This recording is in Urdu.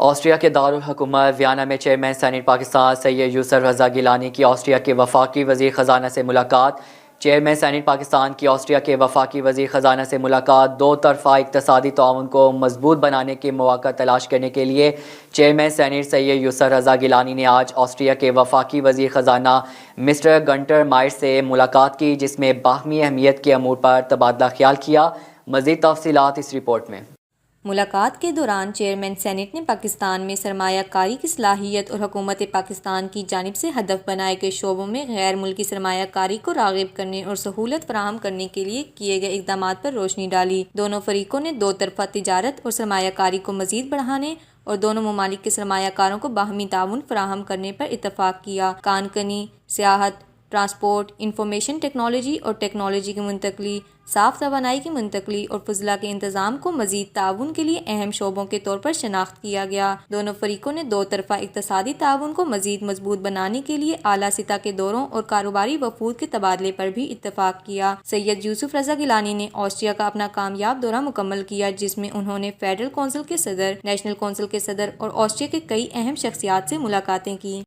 آسٹریا کے دارالحکومت ویانا میں چیئرمین سینیٹ پاکستان سید یوسف رضا گیلانی کی آسٹریا کے وفاقی وزیر خزانہ سے ملاقات۔ چیئرمین سینیٹ پاکستان کی آسٹریا کے وفاقی وزیر خزانہ سے ملاقات دو طرفہ اقتصادی تعاون کو مضبوط بنانے کے مواقع تلاش کرنے کے لیے چیئرمین سینیٹ سید یوسف رضا گیلانی نے آج آسٹریا کے وفاقی وزیر خزانہ مسٹر گنٹر مائر سے ملاقات کی، جس میں باہمی اہمیت کے امور پر تبادلہ خیال کیا۔ مزید تفصیلات اس رپورٹ میں۔ ملاقات کے دوران چیئرمین سینیٹ نے پاکستان میں سرمایہ کاری کی صلاحیت اور حکومت پاکستان کی جانب سے ہدف بنائے گئے شعبوں میں غیر ملکی سرمایہ کاری کو راغب کرنے اور سہولت فراہم کرنے کے لیے کیے گئے اقدامات پر روشنی ڈالی۔ دونوں فریقوں نے دو طرفہ تجارت اور سرمایہ کاری کو مزید بڑھانے اور دونوں ممالک کے سرمایہ کاروں کو باہمی تعاون فراہم کرنے پر اتفاق کیا۔ کان کنی، سیاحت، ٹرانسپورٹ، انفارمیشن ٹیکنالوجی اور ٹیکنالوجی کی منتقلی، صاف توانائی کی منتقلی اور فضلہ کے انتظام کو مزید تعاون کے لیے اہم شعبوں کے طور پر شناخت کیا گیا۔ دونوں فریقوں نے دو طرفہ اقتصادی تعاون کو مزید مضبوط بنانے کے لیے اعلیٰ سطح کے دوروں اور کاروباری وفود کے تبادلے پر بھی اتفاق کیا۔ سید یوسف رضا گیلانی نے آسٹریا کا اپنا کامیاب دورہ مکمل کیا، جس میں انہوں نے فیڈرل کونسل کے صدر، نیشنل کونسل کے صدر اور آسٹریا کے کئی اہم شخصیات سے ملاقاتیں کی۔